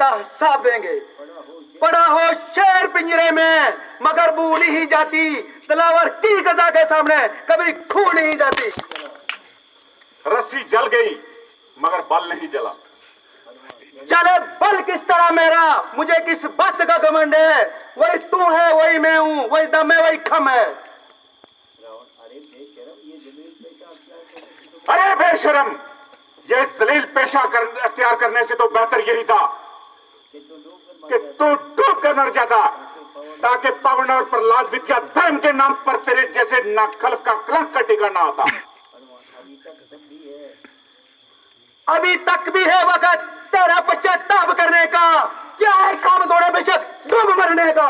का हिसाब देंगे। पड़ा हो शेर पिंजरे में मगर भूल ही जाती, दिलावर की कजा के सामने कभी खू नहीं जाती। रस्सी जल गई मगर बल नहीं जला। चले बल किस तरह मेरा, मुझे किस बात का घमंड है। वही तू है वही मैं हूँ, वही दम है वही खम है। अरे बेशरम, ये जलील पेशा अख्तियार करने से तो बेहतर यही था कि तू डूब कर मर जाता, ताकि पवन और प्रहलाद विद्या धर्म के नाम पर तेरे जैसे नाखल्फ का कलंक का ठिकाना आता। अभी तक भी है वक्त तेरा पश्चाताप करने का। क्या है काम दौड़े बेशक डूब मरने का।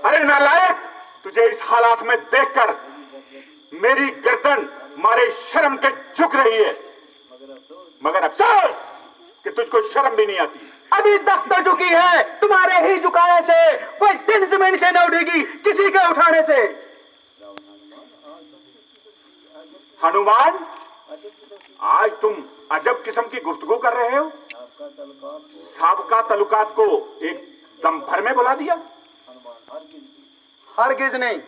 अरे नालायक, तुझे इस हालात में देखकर मेरी गर्दन मारे शर्म के झुक रही है, मगर अफसोस कि तुझको शर्म भी नहीं आती। अभी तक तो झुकी है तुम्हारे ही झुकाने से, कोई दिन जमीन से न उठेगी किसी के उठाने से। हनुमान, आज तुम अजब किस्म की गुफ्तगू कर रहे हो। साबका तल्लुकात को एक दम भर में बुला दिया। हरगिज नहीं,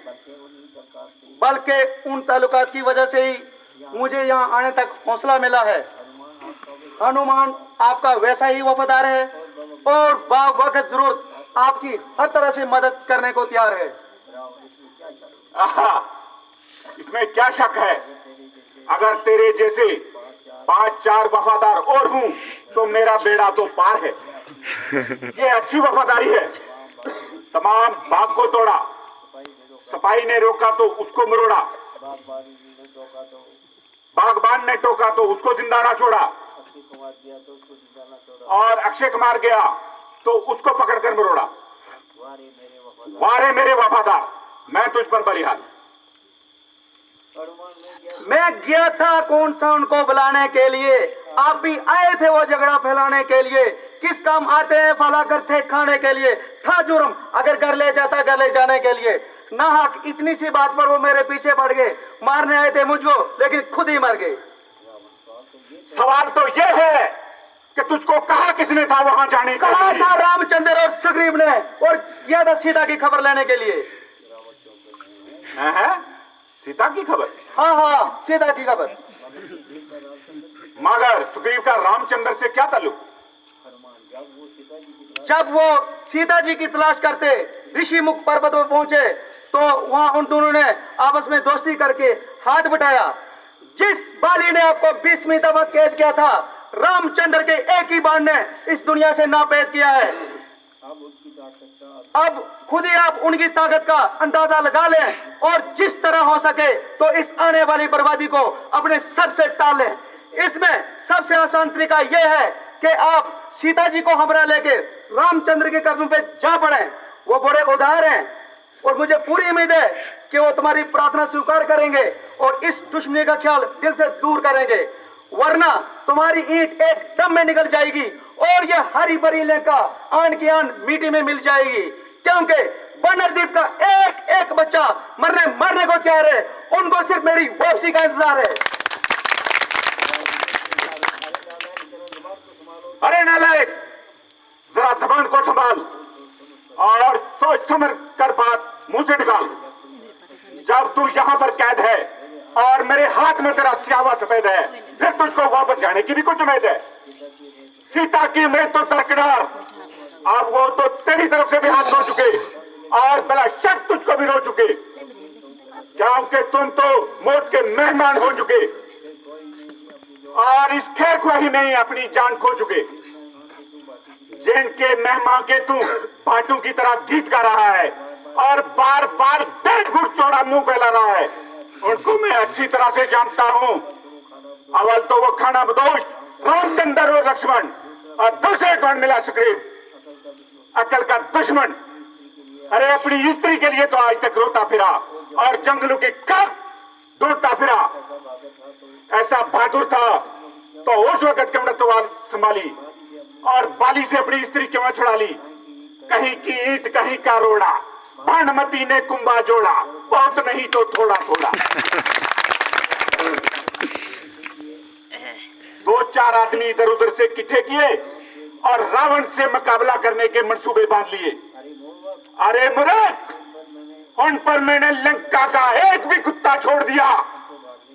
बल्कि उन ताल्लुकात की वजह से ही मुझे यहाँ आने तक हौसला मिला है। हनुमान आपका वैसा ही वफादार है और बावक्त जरूरत आपकी हर तरह से मदद करने को तैयार है। आहा, इसमें क्या शक है। अगर तेरे जैसे 5-4 वफादार और हूं तो मेरा बेड़ा तो पार है। ये अच्छी वफादारी है। तमाम बाग को तोड़ा, सफाई ने रोका तो उसको मरोड़ा, बागबान ने टोका तो उसको जिंदा ना छोड़ा, और अक्षय कुमार गया तो उसको पकड़कर मरोड़ा। वारे मेरे वफादार, मैं तुझ पर बलिहार। मैं गया था कौन सा उनको बुलाने के लिए, आप भी आए थे वो झगड़ा फैलाने के लिए। किस काम आते हैं फला करते खाने के लिए, था जुर्म अगर घर ले जाता घर ले जाने के लिए। नाहक इतनी सी बात पर वो मेरे पीछे पड़ गए, मारने आए थे मुझको लेकिन खुद ही मर गए। सवाल तो ये है कि तुझको कहा किसने था वहां जाने का? कहा था रामचंद्र और सुग्रीव ने, और किया था सीता की खबर लेने के लिए। है सीता की खबर? हाँ हाँ, सीता की खबर। मगर सुग्रीव का रामचंद्र से क्या ताल्लुक? जब वो सीता जी की तलाश करते ऋषि मुख पर्वत पर पहुंचे तो वहां उन दोनों ने आपस में दोस्ती करके हाथ बटाया। जिस बाली ने आपको 20वीं दफा कैद किया था, रामचंद्र के एक ही बाण ने इस दुनिया से नापेद किया है। अब खुद ही आप उनकी ताकत का अंदाजा लगा लें और जिस तरह हो सके तो इस आने वाली बर्बादी को अपने सर से टाल लें। इसमें सबसे आसान तरीका यह है कि आप सीता जी को हमरा लेके रामचंद्र के कदमों पे जा पड़े। वो बड़े उदार हैं और मुझे पूरी उम्मीद है कि वो तुम्हारी प्रार्थना स्वीकार करेंगे और इस दुश्मनी का ख्याल दिल से दूर करेंगे, वरना तुम्हारी ईंट एक दम में निकल जाएगी और ये हरी भरी लंका आन की आन मिट्टी में मिल जाएगी। क्योंकि बनरदीप का एक एक बच्चा मरने को तैयार है, उनको सिर्फ मेरी वापसी का इंतजार है। अरे नालायक, जरा जबान को संभाल और सोच समझ कर बात मुंह से निकाल। जब तू यहाँ पर कैद है और मेरे हाथ में तेरा स्यावा सफेद है, फिर तुझको वापस जाने की भी कुछ उम्मीद है। सीता की उम्मीद तो दरकिनार, अब वो तो तेरी तरफ से भी हाथ धो चुके और बिला शक तुझको भी रो चुके, क्योंकि तुम तो मौत के मेहमान हो चुके और इस खैर ख्वाही में ही अपनी जान खो चुके। जिनके मेहमान के तू भाटू की तरह गीत गा रहा है और बार बार 1.5 फुट चौड़ा मुंह फैला रहा है, उनको मैं अच्छी तरह से जानता हूं। अव्वल तो वो खाना बदोश रामचंद्र और लक्ष्मण, और दूसरे कौन मिला? सुग्रीव, अकल का दुश्मन। अरे अपनी स्त्री के लिए तो आज तक रोता फिरा और जंगलों के कब ढूंढता फिरा। ऐसा बहादुर था तो उस वक्त क्यों न तलवार संभाली और बाली से अपनी स्त्री क्यों छुड़ा ली? कहीं की ईंट कहीं का रोड़ा, भानुमती ने कुंभा जोड़ा, बहुत नहीं तो थोड़ा थोड़ा। 2-4 आदमी इधर उधर से इकट्ठे किए और रावण से मुकाबला करने के मंसूबे बांध लिए। अरे मूर्ख, उन पर मैंने लंका का एक भी कुत्ता छोड़ दिया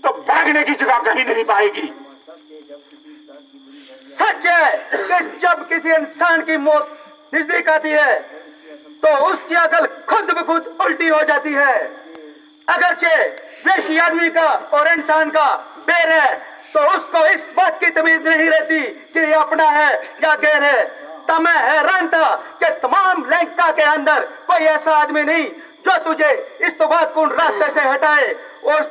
तो भागने की जगह कहीं नहीं पाएगी। सच है कि जब किसी इंसान की मौत नजदीक आती है तो उसकी अकल खुद ब खुद उल्टी हो जाती है। अगरचे वैश्य आदमी का और इंसान का बैर है तो उसको इस बात की तमीज नहीं रहती कि ये अपना है या गैर है। तब मैं हैरान था कि तमाम लंका के अंदर कोई ऐसा आदमी नहीं जो तुझे इस तबादकुन रास्ते से हटाए और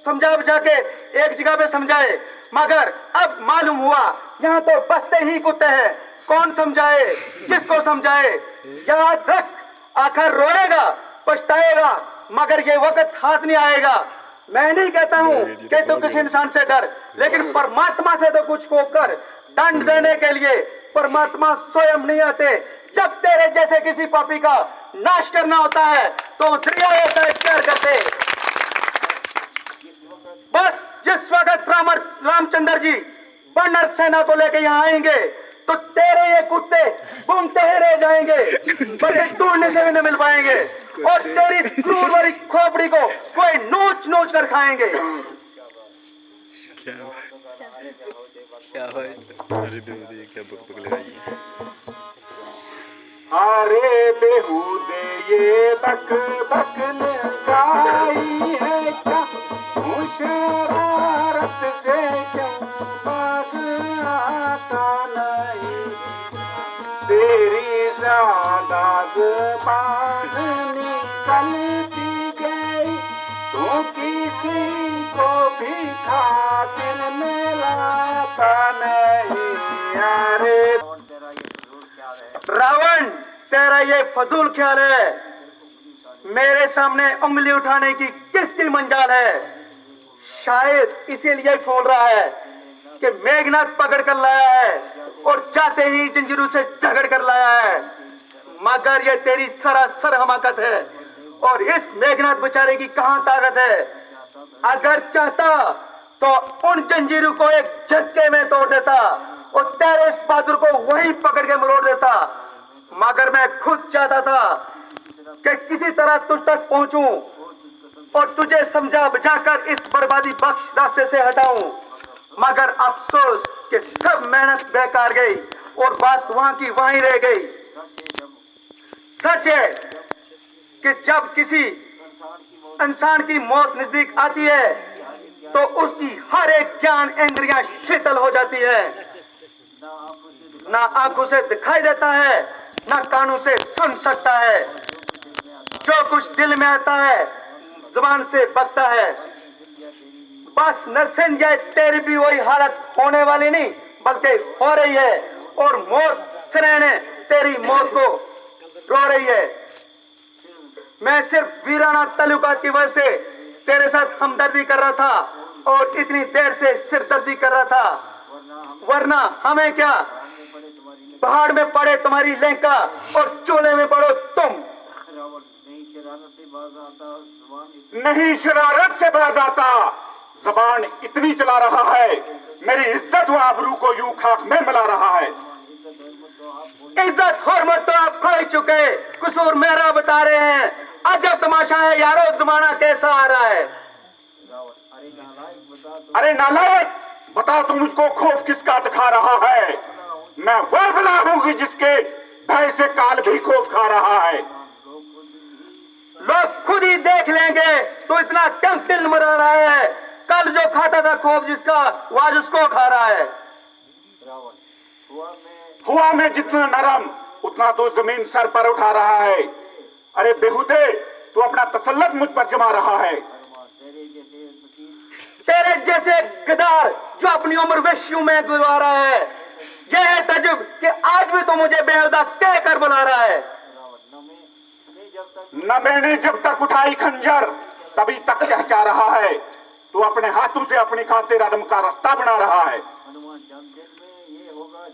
समझा बुझा के एक जगह पे समझाए, मगर अब मालूम हुआ यहाँ तो बसते ही कुत्ते हैं। कौन समझाए, किसको समझाए? याद रख, आखिर रोएगा, पछताएगा, मगर ये वक्त हाथ नहीं आएगा। मैं नहीं कहता हूँ कि तू किसी इंसान से डर, लेकिन परमात्मा से तो कुछ होकर दंड देने के लिए परमात्मा स्वयं नहीं आते। जब तेरे जैसे किसी पापी का नाश करना होता है तो जरिया ऐसा इख्तियार करते। बस जिस वक्त रामचंद्र जी वानर सेना को लेकर यहाँ आएंगे तो तेरे ये कुत्ते घूमते ही रह जाएंगे, बल्कि तोड़ने से भी न मिल पाएंगे और तेरी क्रूर वाली खोपड़ी को कोई नोच नोच कर खाएंगे। क्या अरे बेहूदे क्या बकबक लगाई है। अरे बेहूदे ये बक बक लगाई है क्या, मुशरारत से क्यों बात आता नहीं, तेरी ज्यादा ज़बान निकलती गई तो किसी को भी खातिर मिलाता नहीं। अरे रावण, तेरा ये फजूल ख्याल है। मेरे सामने उंगली उठाने की किसकी मंजाल है? शायद इसीलिए बोल रहा है कि मेघनाथ पकड़ कर लाया है और जाते ही जंजीरों से झगड़ कर लाया है, मगर ये तेरी सरासर हमाकत है। और इस मेघनाथ बेचारे की कहां ताकत है? अगर चाहता तो उन जंजीरों को एक झटके में तोड़ देता और तेरे इस बहादुर को वहीं पकड़ के मरोड़ देता, मगर मैं खुद चाहता था कि किसी तरह तुझ तक पहुंचूं और तुझे समझा बुझाकर इस बर्बादी बख्श रास्ते से हटाऊं, मगर अफसोस कि सब मेहनत बेकार गई और बात वहां की वहीं रह गई। सच है कि जब किसी इंसान की मौत नजदीक आती है तो उसकी हर एक ज्ञान इंद्रियां शीतल हो जाती है। ना आंखों से दिखाई देता है, ना कानों से सुन सकता है। जो कुछ दिल में आता है जुबान से बकता है। बस नरसिंह, तेरी भी वही हालत होने वाली नहीं बल्कि हो रही है और मौत सरैने तेरी मौत को रो रही है। मैं सिर्फ वीराना ताल्लुकात की वजह से तेरे साथ हमदर्दी कर रहा था और इतनी देर से सिरदर्दी कर रहा था, वरना हमें क्या, पहाड़ में पड़े तुम्हारी लंका और चूल्हे में पड़ो तुम। नहीं शरारत से बाज आता, जबान इतनी चला रहा है, मेरी इज्जत व आबरू को यूं खाक में मिला रहा है। इज्जत हुर्मत तो आप खो ही चुके, कसूर मेरा बता रहे हैं। अजब तमाशा है यारो, जमाना कैसा आ रहा है। अरे नालायक, बता तू मुझको खौफ किसका दिखा रहा है? मैं वो बला हूँ जिसके भय से काल भी खौफ खा रहा है। लोग खुद ही देख लेंगे तो इतना क्यों दिल मरा रहा है? कल जो खाता था खौफ जिसका, वो आज उसको खा रहा है। हुआ में जितना नरम उतना तो जमीन सर पर उठा रहा है। अरे बेहुदे, तू अपना तसल्लुत मुझ पर जमा रहा है। तेरे जैसे गदार जो अपनी उम्र वेश्यों में गुजारा है, यह है तजुब कि आज भी तो मुझे बेहुदा कह कर बुला रहा है। न मैंने जब तक उठाई खंजर तभी तक कहचा रहा है, तू अपने हाथों से अपनी खातिर आदम का रास्ता बना रहा है।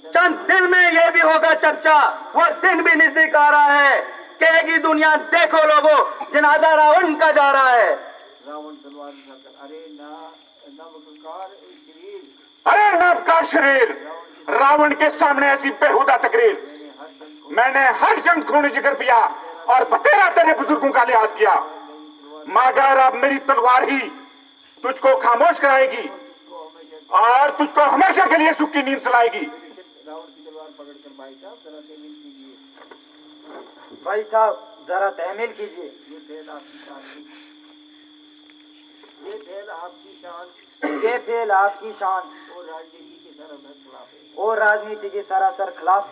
चंद दिन में यह भी होगा चर्चा, वो दिन भी नजदीक आ रहा है। कहेगी दुनिया, देखो लोगों, जनाजा रावण का जा रहा है। अरे नवका शरीर, रावण के सामने ऐसी बेहुदा तकरीर। मैंने हर जंग खून जिगर पिया और बतेरा तेरे बुजुर्गों का लिहाज किया, मगर अब मेरी तलवार ही तुझको खामोश कराएगी और तुझको हमेशा के लिए सुख की नींद सुलाएगी। भाई साहब जरा तहमील कीजिए। ये फेल आपकी शान और राजनीति के सरासर खिलाफ